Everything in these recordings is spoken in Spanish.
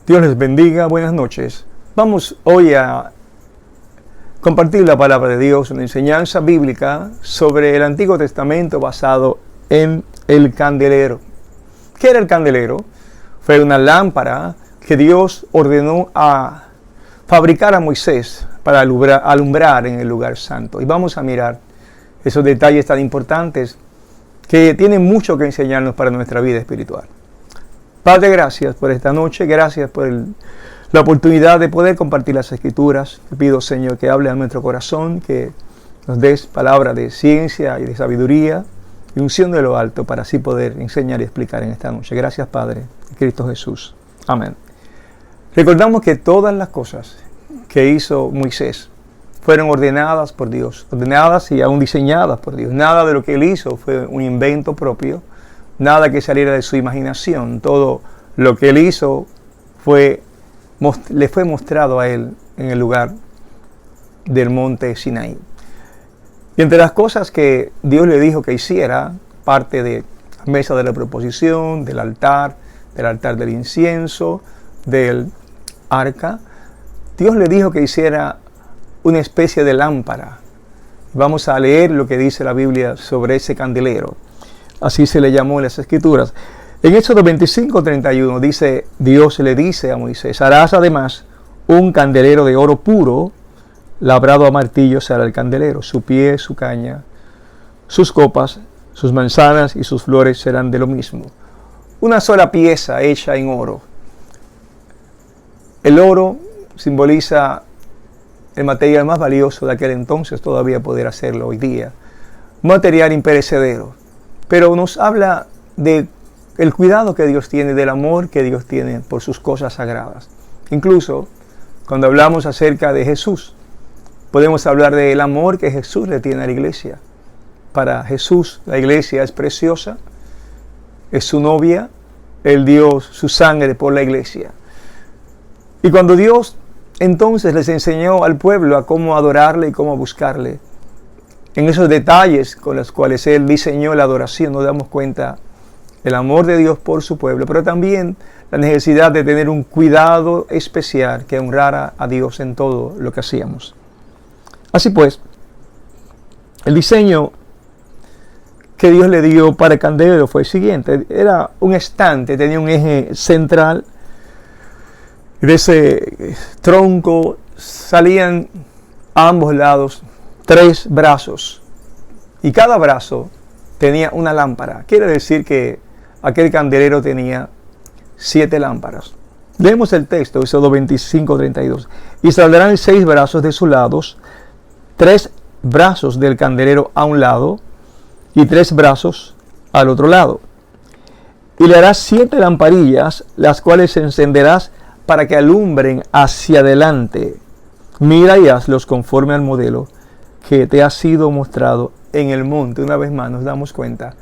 Dios les bendiga, buenas noches. Vamos hoy a compartir la palabra de Dios, una enseñanza bíblica sobre el Antiguo Testamento basado en el candelero. ¿Qué era el candelero? Fue una lámpara que Dios ordenó a fabricar a Moisés para alumbrar en el lugar santo. Y vamos a mirar esos detalles tan importantes que tienen mucho que enseñarnos para nuestra vida espiritual. Padre, gracias por esta noche, gracias por la oportunidad de poder compartir las Escrituras. Te pido, Señor, que hable a nuestro corazón, que nos des palabra de ciencia y de sabiduría y unción de lo alto para así poder enseñar y explicar en esta noche. Gracias, Padre, en Cristo Jesús. Amén. Recordamos que todas las cosas que hizo Moisés fueron ordenadas por Dios, ordenadas y aún diseñadas por Dios. Nada de lo que él hizo fue un invento propio, nada que saliera de su imaginación. Todo lo que él hizo le fue mostrado a él en el lugar del monte Sinaí. Y entre las cosas que Dios le dijo que hiciera, parte de la mesa de la proposición, del altar del incienso, del arca, Dios le dijo que hiciera una especie de lámpara. Vamos a leer lo que dice la Biblia sobre ese candelero. Así se le llamó en las Escrituras. En Éxodo 25:31 dice, Dios le dice a Moisés: harás además un candelero de oro puro, labrado a martillo será el candelero, su pie, su caña, sus copas, sus manzanas y sus flores serán de lo mismo. Una sola pieza hecha en oro. El oro simboliza el material más valioso de aquel entonces, todavía poder hacerlo hoy día. Material imperecedero. Pero nos habla de el cuidado que Dios tiene, del amor que Dios tiene por sus cosas sagradas. Incluso cuando hablamos acerca de Jesús, podemos hablar del amor que Jesús le tiene a la iglesia. Para Jesús la iglesia es preciosa, es su novia, Él dio su sangre por la iglesia. Y cuando Dios entonces les enseñó al pueblo a cómo adorarle y cómo buscarle, en esos detalles con los cuales Él diseñó la adoración, nos damos cuenta del amor de Dios por su pueblo, pero también la necesidad de tener un cuidado especial que honrara a Dios en todo lo que hacíamos. Así pues, el diseño que Dios le dio para el candelero fue el siguiente. Era un estante, tenía un eje central. De ese tronco salían a ambos lados 3 brazos. Y cada brazo tenía una lámpara. Quiere decir que aquel candelero tenía 7 lámparas. Leemos el texto, Éxodo 25:32. Y saldrán 6 brazos de sus lados, 3 brazos del candelero a un lado y 3 brazos al otro lado. Y le harás 7 lamparillas, las cuales encenderás para que alumbren hacia adelante. Mira y hazlos conforme al modelo que te ha sido mostrado en el monte. Una vez más nos damos cuenta.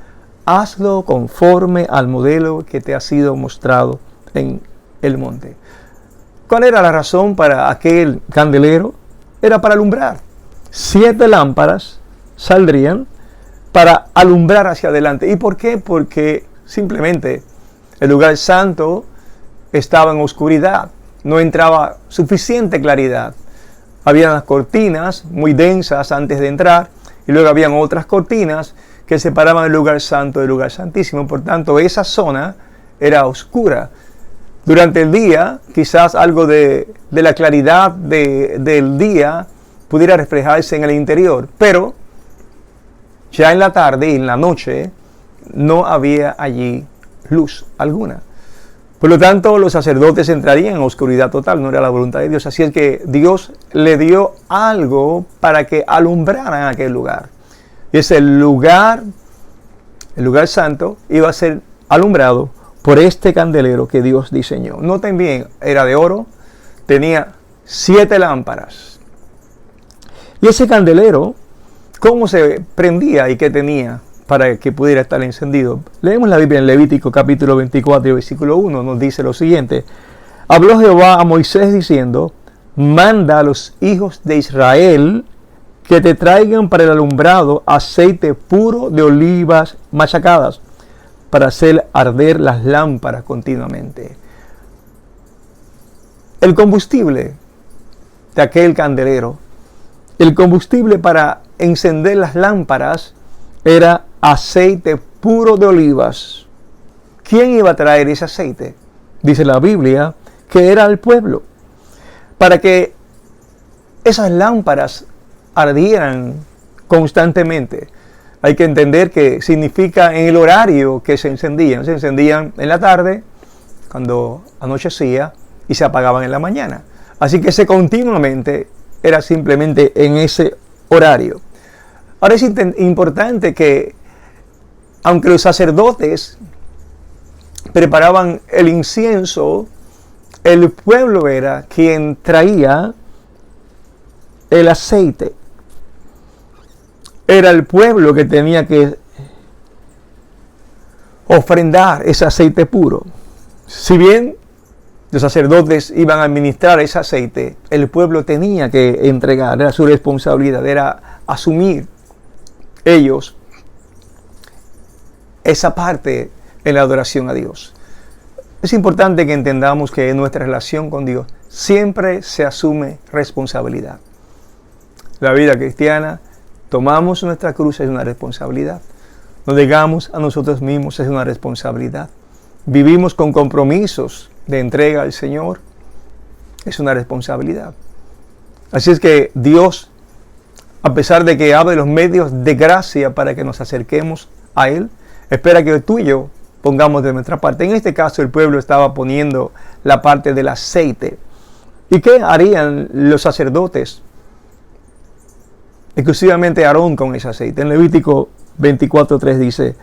Hazlo conforme al modelo que te ha sido mostrado en el monte. ¿Cuál era la razón para aquel candelero? Era para alumbrar. 7 lámparas saldrían para alumbrar hacia adelante. ¿Y por qué? Porque simplemente el lugar santo estaba en oscuridad. No entraba suficiente claridad. Habían las cortinas muy densas antes de entrar y luego habían otras cortinas que separaban el lugar santo del lugar santísimo. Por tanto, esa zona era oscura. Durante el día, quizás algo de la claridad del día pudiera reflejarse en el interior, pero ya en la tarde y en la noche no había allí luz alguna. Por lo tanto, los sacerdotes entrarían en oscuridad total, no era la voluntad de Dios. Así es que Dios le dio algo para que alumbraran aquel lugar. Y ese lugar, el lugar santo, iba a ser alumbrado por este candelero que Dios diseñó. Noten bien, era de oro, tenía 7 lámparas. Y ese candelero, ¿cómo se prendía y qué tenía para que pudiera estar encendido? Leemos la Biblia en Levítico capítulo 24, versículo 1, nos dice lo siguiente. Habló Jehová a Moisés diciendo: manda a los hijos de Israel que te traigan para el alumbrado aceite puro de olivas machacadas, para hacer arder las lámparas continuamente. el combustible de aquel candelero, el combustible para encender las lámparas era aceite puro de olivas. ¿Quién iba a traer ese aceite? Dice la Biblia que era el pueblo. Para que esas lámparas ardieran constantemente, hay que entender que significa en el horario que se encendían. Se encendían en la tarde, cuando anochecía, y se apagaban en la mañana. Así que ese continuamente era simplemente en ese horario. Ahora es importante que, aunque los sacerdotes preparaban el incienso, el pueblo era quien traía el aceite. Era el pueblo que tenía que ofrendar ese aceite puro. Si bien los sacerdotes iban a administrar ese aceite, el pueblo tenía que entregar, era su responsabilidad, era asumir ellos esa parte en la adoración a Dios. Es importante que entendamos que en nuestra relación con Dios siempre se asume responsabilidad. La vida cristiana, tomamos nuestra cruz, es una responsabilidad. Nos negamos a nosotros mismos, es una responsabilidad. Vivimos con compromisos de entrega al Señor, es una responsabilidad. Así es que Dios, a pesar de que abre los medios de gracia para que nos acerquemos a Él, espera que tú y yo pongamos de nuestra parte. En este caso el pueblo estaba poniendo la parte del aceite. ¿Y qué harían los sacerdotes? Exclusivamente Aarón con ese aceite. En Levítico 24:3 dice: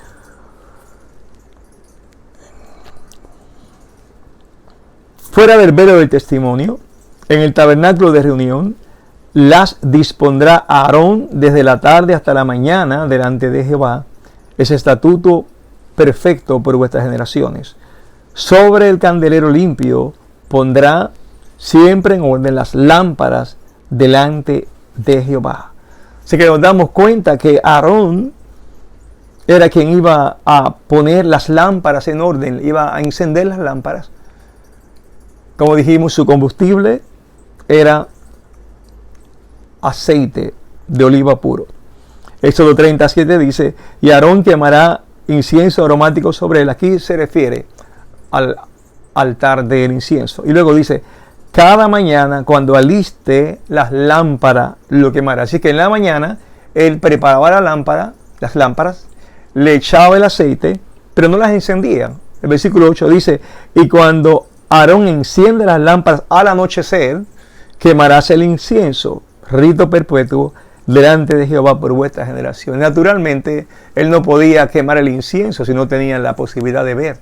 fuera del velo del testimonio, en el tabernáculo de reunión, las dispondrá Aarón desde la tarde hasta la mañana delante de Jehová. Ese estatuto perfecto por vuestras generaciones. Sobre el candelero limpio pondrá siempre en orden las lámparas delante de Jehová. Así que nos damos cuenta que Aarón era quien iba a poner las lámparas en orden, iba a encender las lámparas. Como dijimos, su combustible era aceite de oliva puro. Éxodo 37 dice: y Aarón quemará incienso aromático sobre él. Aquí se refiere al altar del incienso. Y luego dice: cada mañana cuando aliste las lámparas lo quemará. Así que en la mañana él preparaba las lámparas, le echaba el aceite, pero no las encendía. El versículo 8 dice: y cuando Aarón enciende las lámparas al anochecer, quemarás el incienso, rito perpetuo, delante de Jehová por vuestra generación. Naturalmente, él no podía quemar el incienso si no tenía la posibilidad de ver.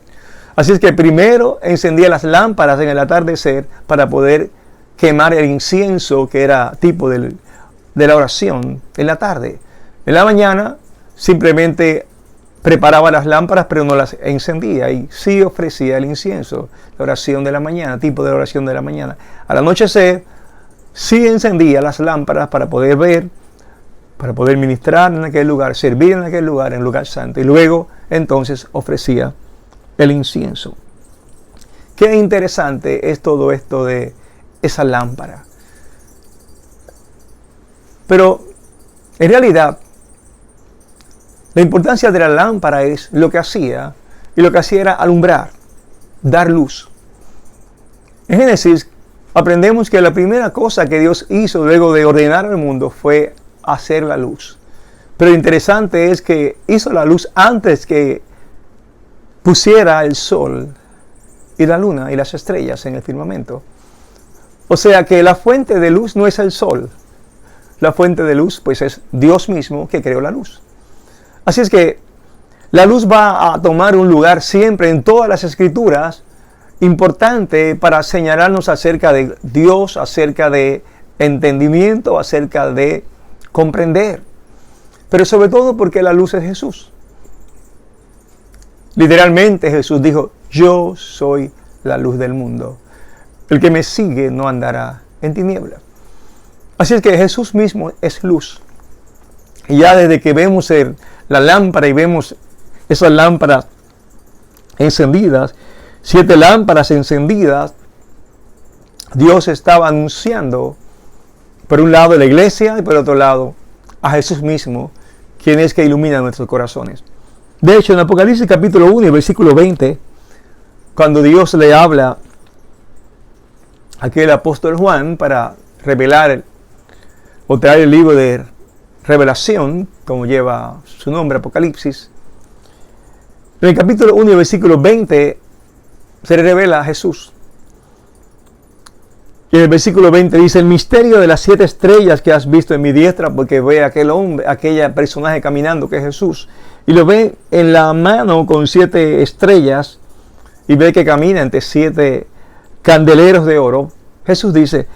Así es que primero encendía las lámparas en el atardecer para poder quemar el incienso, que era tipo de la oración, en la tarde. En la mañana simplemente preparaba las lámparas, pero no las encendía, y sí ofrecía el incienso, la oración de la mañana, tipo de oración de la mañana. Al anochecer sí encendía las lámparas para poder ver, para poder ministrar en aquel lugar, servir en aquel lugar, en el lugar santo, y luego entonces ofrecía el incienso. Qué interesante es todo esto de esa lámpara. Pero en realidad la importancia de la lámpara es lo que hacía, y lo que hacía era alumbrar, dar luz. En Génesis aprendemos que la primera cosa que Dios hizo luego de ordenar al mundo fue hacer la luz. Pero lo interesante es que hizo la luz antes que pusiera el sol y la luna y las estrellas en el firmamento. O sea que la fuente de luz no es el sol. La fuente de luz pues es Dios mismo que creó la luz. Así es que la luz va a tomar un lugar siempre en todas las escrituras importante para señalarnos acerca de Dios, acerca de entendimiento, acerca de comprender. Pero sobre todo porque la luz es Jesús. Literalmente Jesús dijo: yo soy la luz del mundo. El que me sigue no andará en tinieblas. Así es que Jesús mismo es luz. Y ya desde que vemos la lámpara y vemos esas lámparas encendidas, 7 lámparas encendidas, Dios estaba anunciando, por un lado, la iglesia y por otro lado, a Jesús mismo, quien es que ilumina nuestros corazones. De hecho, en Apocalipsis capítulo 1, versículo 20, cuando Dios le habla a aquel apóstol Juan para revelar o traer el libro de revelación, como lleva su nombre, Apocalipsis, en el capítulo 1, versículo 20, se le revela a Jesús. Y en el versículo 20 dice: el misterio de las 7 estrellas que has visto en mi diestra, porque ve a aquel hombre, aquella personaje caminando que es Jesús, y lo ve en la mano con 7 estrellas, y ve que camina entre 7 candeleros de oro. Jesús dice: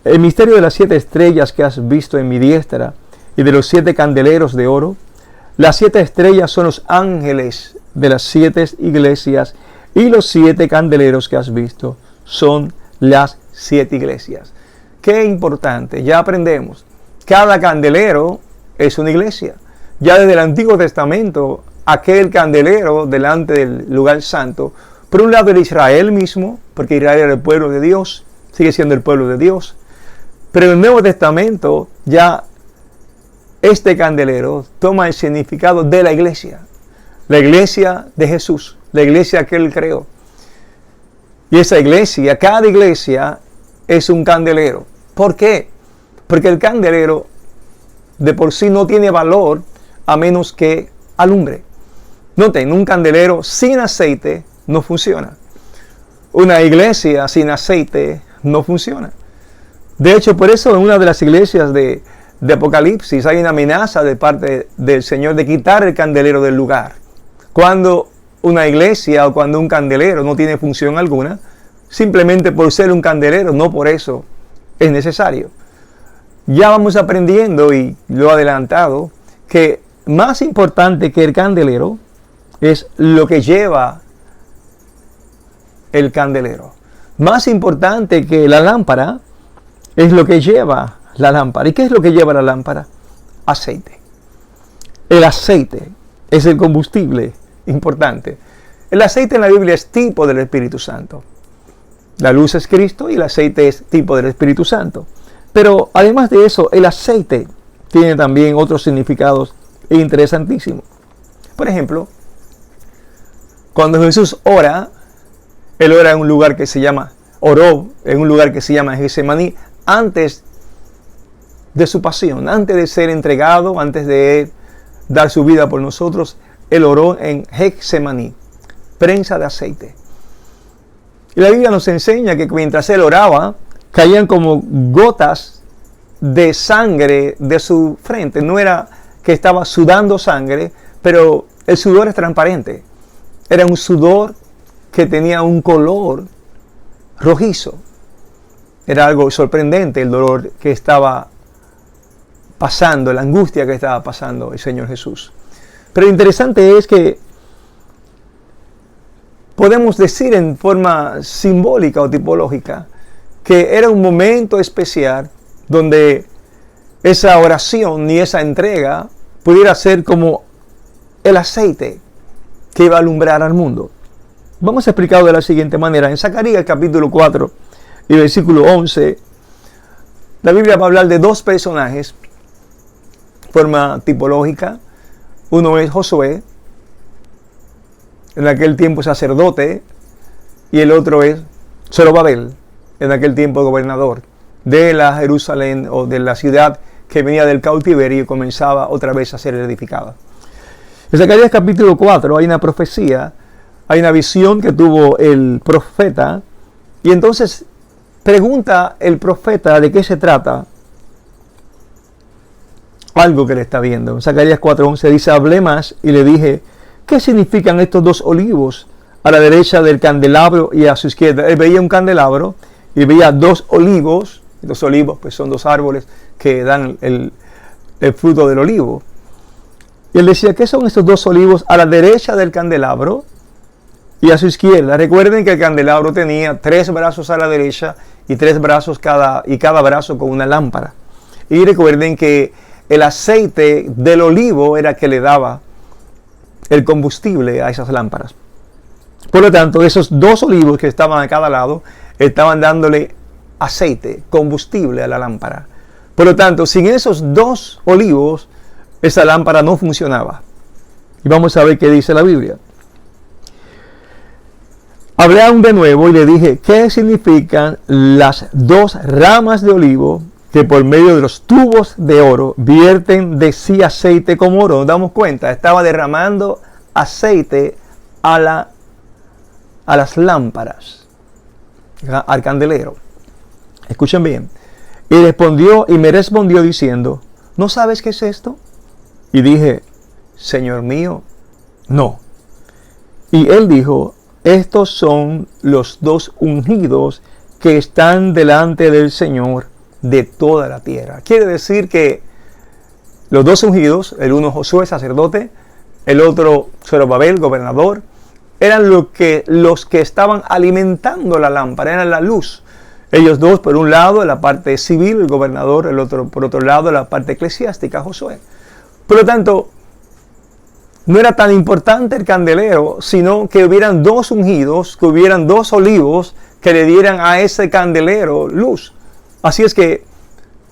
el misterio de las 7 estrellas que has visto en mi diestra, y de los 7 candeleros de oro. Las 7 estrellas son los ángeles de las 7 iglesias, y los 7 candeleros que has visto son las 7 iglesias. Qué importante, ya aprendemos. Cada candelero es una iglesia. Ya desde el Antiguo Testamento, aquel candelero delante del lugar santo, por un lado era Israel mismo, porque Israel era el pueblo de Dios, sigue siendo el pueblo de Dios. Pero en el Nuevo Testamento ya este candelero toma el significado de la iglesia de Jesús, la iglesia que Él creó. Y esa iglesia, cada iglesia es un candelero. ¿Por qué? Porque el candelero de por sí no tiene valor a menos que alumbre. Noten, un candelero sin aceite no funciona. Una iglesia sin aceite no funciona. De hecho, por eso en una de las iglesias de Apocalipsis hay una amenaza de parte del Señor de quitar el candelero del lugar. Cuando una iglesia o cuando un candelero no tiene función alguna, simplemente por ser un candelero, no por eso es necesario. Ya vamos aprendiendo, y lo he adelantado, que más importante que el candelero es lo que lleva el candelero. Más importante que la lámpara es lo que lleva la lámpara. ¿Y qué es lo que lleva la lámpara? Aceite. El aceite es el combustible importante. El aceite en la Biblia es tipo del Espíritu Santo. La luz es Cristo y el aceite es tipo del Espíritu Santo. Pero además de eso, el aceite tiene también otros significados interesantísimos. Por ejemplo, cuando Jesús ora, Él ora en un lugar que se llama, oró en un lugar que se llama Getsemaní, antes de su pasión, antes de ser entregado, antes de Él dar su vida por nosotros, Él oró en Getsemaní, prensa de aceite. Y la Biblia nos enseña que mientras Él oraba, caían como gotas de sangre de su frente. No era que estaba sudando sangre, pero el sudor es transparente. Era un sudor que tenía un color rojizo. Era algo sorprendente el dolor que estaba pasando, la angustia que estaba pasando el Señor Jesús. Pero lo interesante es que podemos decir en forma simbólica o tipológica que era un momento especial donde esa oración y esa entrega pudiera ser como el aceite que iba a alumbrar al mundo. Vamos a explicarlo de la siguiente manera. En Zacarías capítulo 4 y versículo 11, la Biblia va a hablar de 2 personajes de forma tipológica. Uno es Josué, en aquel tiempo sacerdote, y el otro es Zorobabel, en aquel tiempo gobernador de la Jerusalén o de la ciudad que venía del cautiverio y comenzaba otra vez a ser edificada. En Zacarías capítulo 4 hay una profecía, hay una visión que tuvo el profeta, y entonces pregunta el profeta de qué se trata algo que le está viendo. En Zacarías 4:11 dice: hablé más y le dije, ¿qué significan estos 2 olivos a la derecha del candelabro y a su izquierda? Él veía un candelabro y veía 2 olivos. Los olivos pues son 2 árboles que dan el fruto del olivo. Y él decía, ¿qué son estos 2 olivos a la derecha del candelabro y a su izquierda? Recuerden que el candelabro tenía 3 brazos a la derecha y 3 brazos cada brazo con una lámpara. Y recuerden que el aceite del olivo era que le daba el combustible a esas lámparas. Por lo tanto, esos 2 olivos que estaban a cada lado estaban dándole aceite, combustible a la lámpara. Por lo tanto, sin esos 2 olivos, esa lámpara no funcionaba. Y vamos a ver qué dice la Biblia. Hablé aún de nuevo y le dije, ¿qué significan las 2 ramas de olivo que por medio de los tubos de oro vierten de sí aceite como oro? Nos damos cuenta, estaba derramando aceite a las lámparas, al candelero. Escuchen bien. Y me respondió diciendo, ¿no sabes qué es esto? Y dije, Señor mío, no. Y él dijo, estos son los 2 ungidos que están delante del Señor de toda la tierra. Quiere decir que los 2 ungidos, el uno Josué, sacerdote, el otro Zorobabel, gobernador, eran los que estaban alimentando la lámpara, eran la luz. Ellos 2, por un lado, la parte civil, el gobernador, el otro, por otro lado, la parte eclesiástica, Josué. Por lo tanto, no era tan importante el candelero, sino que hubieran 2 ungidos, que hubieran 2 olivos que le dieran a ese candelero luz. Así es que,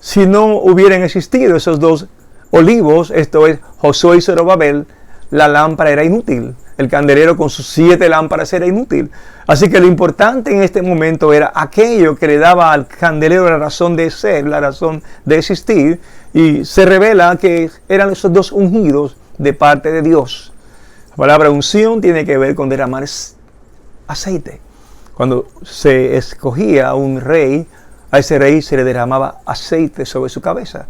si no hubieran existido esos 2 olivos, esto es Josué y Zorobabel, la lámpara era inútil. El candelero con sus 7 lámparas era inútil. Así que lo importante en este momento era aquello que le daba al candelero la razón de ser, la razón de existir. Y se revela que eran esos 2 ungidos de parte de Dios. La palabra unción tiene que ver con derramar aceite. Cuando se escogía a un rey, a ese rey se le derramaba aceite sobre su cabeza.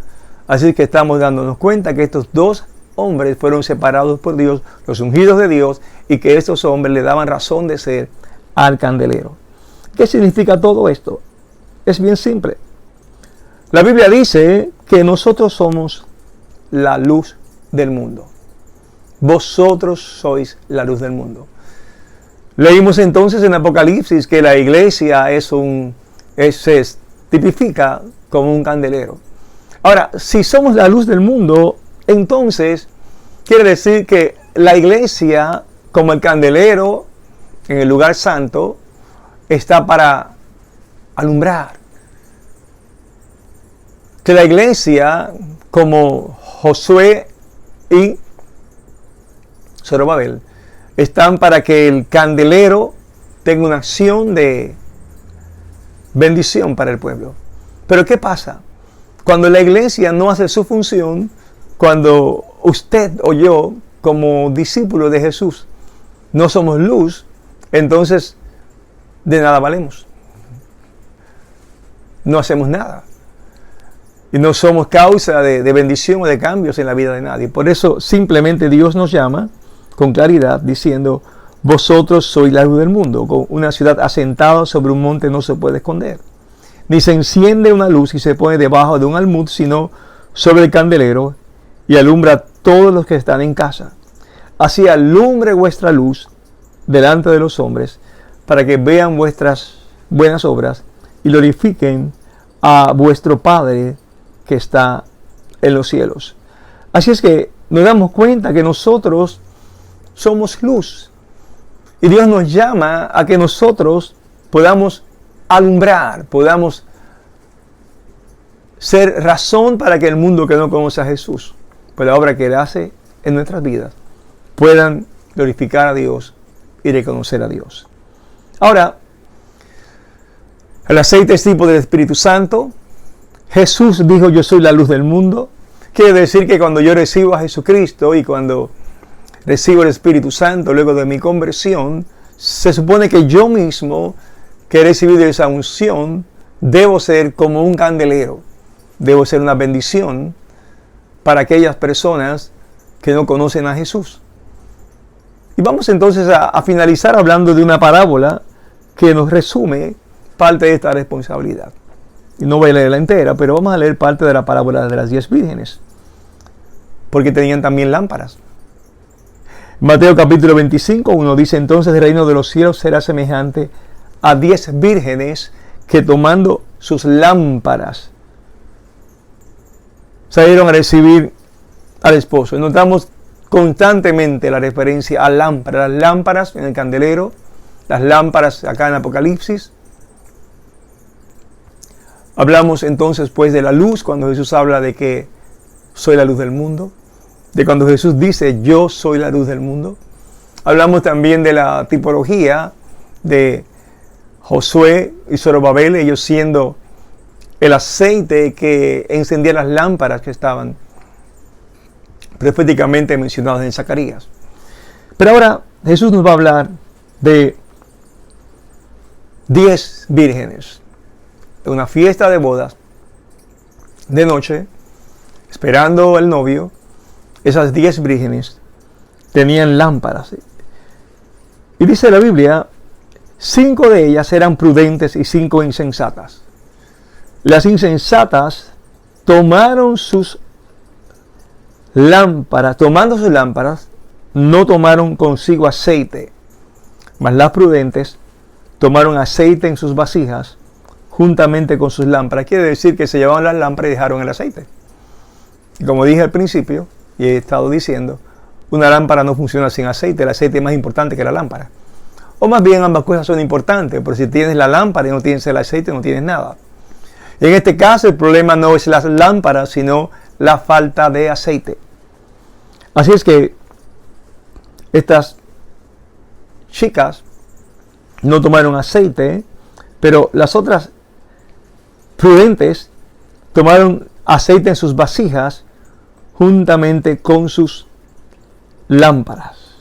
Así que estamos dándonos cuenta que estos 2 hombres fueron separados por Dios, los ungidos de Dios, y que estos hombres le daban razón de ser al candelero. ¿Qué significa todo esto? Es bien simple. La Biblia dice que nosotros somos la luz del mundo. Vosotros sois la luz del mundo. Leímos entonces en Apocalipsis que la iglesia se tipifica como un candelero. Ahora, si somos la luz del mundo, entonces quiere decir que la iglesia, como el candelero en el lugar santo, está para alumbrar. Que la iglesia, como Josué y Zorobabel, están para que el candelero tenga una acción de bendición para el pueblo. Pero ¿qué pasa? Cuando la iglesia no hace su función, cuando usted o yo, como discípulos de Jesús, no somos luz, entonces de nada valemos. No hacemos nada. Y no somos causa de bendición o de cambios en la vida de nadie. Por eso simplemente Dios nos llama con claridad diciendo, vosotros sois la luz del mundo. Con una ciudad asentada sobre un monte no se puede esconder. Ni se enciende una luz y se pone debajo de un almud, sino sobre el candelero, y alumbra a todos los que están en casa. Así alumbre vuestra luz delante de los hombres, para que vean vuestras buenas obras y glorifiquen a vuestro Padre que está en los cielos. Así es que nos damos cuenta que nosotros somos luz. Y Dios nos llama a que nosotros podamos alumbrar, podamos ser razón para que el mundo que no conoce a Jesús, por la obra que Él hace en nuestras vidas, puedan glorificar a Dios y reconocer a Dios. Ahora, el aceite es tipo del Espíritu Santo. Jesús dijo, yo soy la luz del mundo. Quiere decir que cuando yo recibo a Jesucristo y cuando recibo el Espíritu Santo luego de mi conversión, se supone que yo mismo, que he recibido esa unción, debo ser como un candelero. Debo ser una bendición para aquellas personas que no conocen a Jesús. Y vamos entonces a finalizar hablando de una parábola que nos resume parte de esta responsabilidad. Y no voy a leerla entera, pero vamos a leer parte de la parábola de las 10 vírgenes, porque tenían también lámparas. Mateo capítulo 25, 1 dice, entonces el reino de los cielos será semejante a 10 vírgenes que tomando sus lámparas salieron a recibir al esposo. Y notamos constantemente la referencia a lámparas. Las lámparas en el candelero, las lámparas acá en Apocalipsis. Hablamos entonces pues de la luz cuando Jesús habla de que soy la luz del mundo. De cuando Jesús dice yo soy la luz del mundo. Hablamos también de la tipología de Josué y Zorobabel, ellos siendo el aceite que encendía las lámparas que estaban proféticamente mencionadas en Zacarías. Pero ahora Jesús nos va a hablar de 10 vírgenes en una fiesta de bodas de noche, esperando al novio. Esas 10 vírgenes tenían lámparas. Y dice la Biblia, 5 de ellas eran prudentes y 5 insensatas. Las insensatas tomaron sus lámparas, tomando sus lámparas, no tomaron consigo aceite, mas las prudentes tomaron aceite en sus vasijas juntamente con sus lámparas. Quiere decir que se llevaban las lámparas y dejaron el aceite. Y como dije al principio, y he estado diciendo, una lámpara no funciona sin aceite. El aceite es más importante que la lámpara. O más bien ambas cosas son importantes, pero si tienes la lámpara y no tienes el aceite, no tienes nada. En este caso el problema no es las lámparas, sino la falta de aceite. Así es que estas chicas no tomaron aceite, pero las otras prudentes tomaron aceite en sus vasijas juntamente con sus lámparas.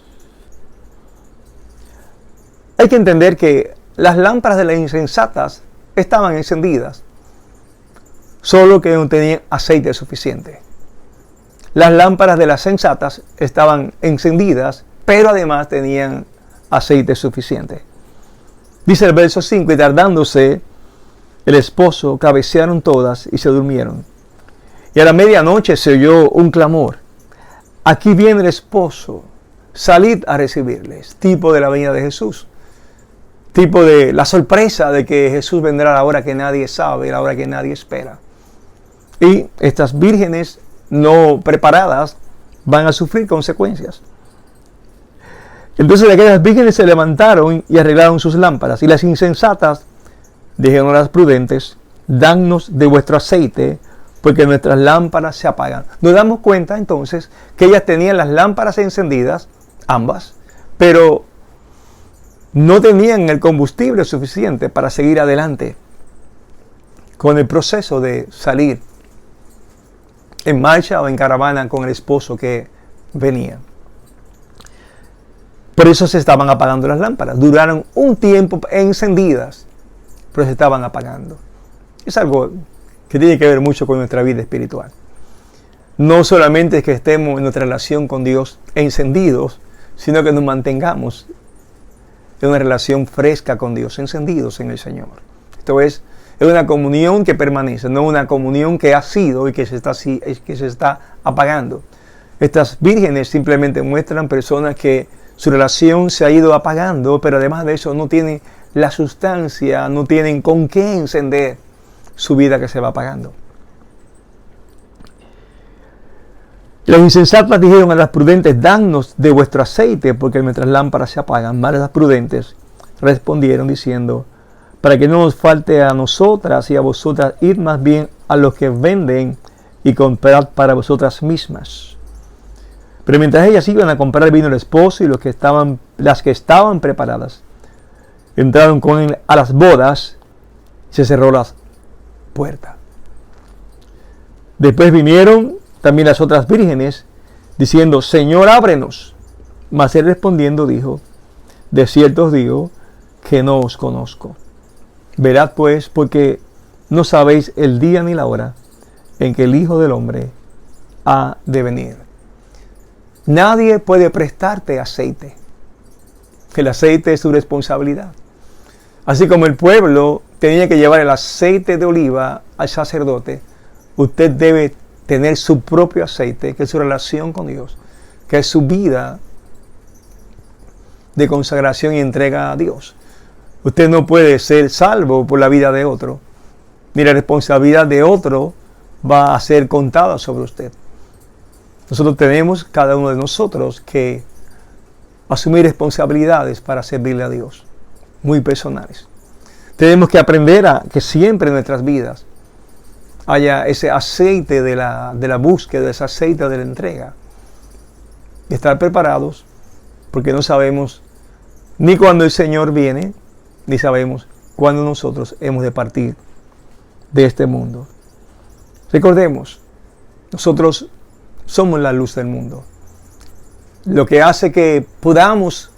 Hay que entender que las lámparas de las insensatas estaban encendidas, solo que no tenían aceite suficiente. Las lámparas de las sensatas estaban encendidas, pero además tenían aceite suficiente. Dice el verso 5, y tardándose el esposo, cabecearon todas y se durmieron. Y a la medianoche se oyó un clamor: aquí viene el esposo, salid a recibirles. Tipo de la venida de Jesús. Tipo de la sorpresa de que Jesús vendrá a la hora que nadie sabe, a la hora que nadie espera. Y estas vírgenes no preparadas van a sufrir consecuencias. Entonces aquellas vírgenes se levantaron y arreglaron sus lámparas. Y las insensatas dijeron a las prudentes: danos de vuestro aceite, porque nuestras lámparas se apagan. Nos damos cuenta entonces que ellas tenían las lámparas encendidas, ambas, pero no tenían el combustible suficiente para seguir adelante con el proceso de salir en marcha o en caravana con el esposo que venía. Por eso se estaban apagando las lámparas. Duraron un tiempo encendidas, pero se estaban apagando. Es algo que tiene que ver mucho con nuestra vida espiritual. No solamente es que estemos en nuestra relación con Dios encendidos, sino que nos mantengamos en una relación fresca con Dios, encendidos en el Señor. Esto es una comunión que permanece, no una comunión que ha sido y que se está apagando. Estas vírgenes simplemente muestran personas que su relación se ha ido apagando, pero además de eso no tienen la sustancia, no tienen con qué encender su vida que se va apagando. Los insensatos dijeron a las prudentes: danos de vuestro aceite, porque nuestras lámparas se apagan. Mas las prudentes respondieron diciendo: para que no nos falte a nosotras y a vosotras, id más bien a los que venden y comprad para vosotras mismas. Pero mientras ellas iban a comprar, vino el esposo, y las que estaban preparadas entraron con él a las bodas, y se cerró la puerta. Después vinieron también las otras vírgenes, diciendo: Señor, ábrenos. Mas él respondiendo dijo: de cierto os digo que no os conozco. Verad pues, porque no sabéis el día ni la hora en que el Hijo del Hombre ha de venir. Nadie puede prestarte aceite. El aceite es su responsabilidad. Así como el pueblo tenía que llevar el aceite de oliva al sacerdote, usted debe tener su propio aceite, que es su relación con Dios, que es su vida de consagración y entrega a Dios. Usted no puede ser salvo por la vida de otro, ni la responsabilidad de otro va a ser contada sobre usted. Nosotros tenemos, cada uno de nosotros, que asumir responsabilidades para servirle a Dios, muy personales. Tenemos que aprender a que siempre en nuestras vidas haya ese aceite de la búsqueda, ese aceite de la entrega. Y estar preparados, porque no sabemos ni cuándo el Señor viene, ni sabemos cuándo nosotros hemos de partir de este mundo. Recordemos, nosotros somos la luz del mundo. Lo que hace que podamos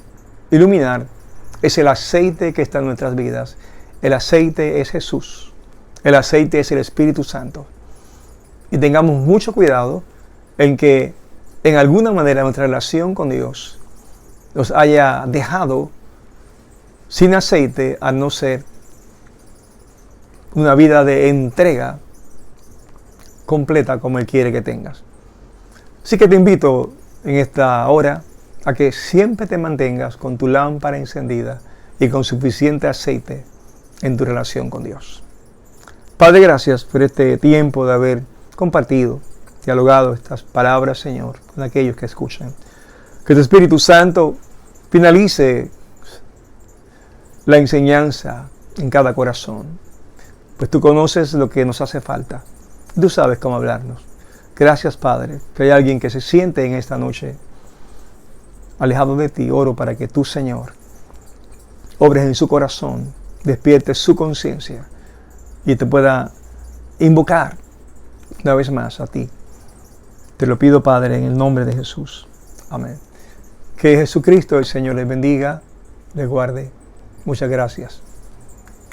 iluminar es el aceite que está en nuestras vidas. El aceite es Jesús. El aceite es el Espíritu Santo. Y tengamos mucho cuidado en que en alguna manera nuestra relación con Dios nos haya dejado sin aceite, a no ser una vida de entrega completa como Él quiere que tengas. Así que te invito en esta hora a que siempre te mantengas con tu lámpara encendida y con suficiente aceite en tu relación con Dios. Padre, gracias por este tiempo de haber compartido, dialogado estas palabras, Señor, con aquellos que escuchan. Que tu Espíritu Santo finalice la enseñanza en cada corazón, pues tú conoces lo que nos hace falta. Tú sabes cómo hablarnos. Gracias, Padre, que hay alguien que se siente en esta noche alejado de ti. Oro para que tú, Señor, obres en su corazón, despiertes su conciencia y te pueda invocar una vez más a ti. Te lo pido, Padre, en el nombre de Jesús. Amén. Que Jesucristo, el Señor, les bendiga, les guarde. Muchas gracias.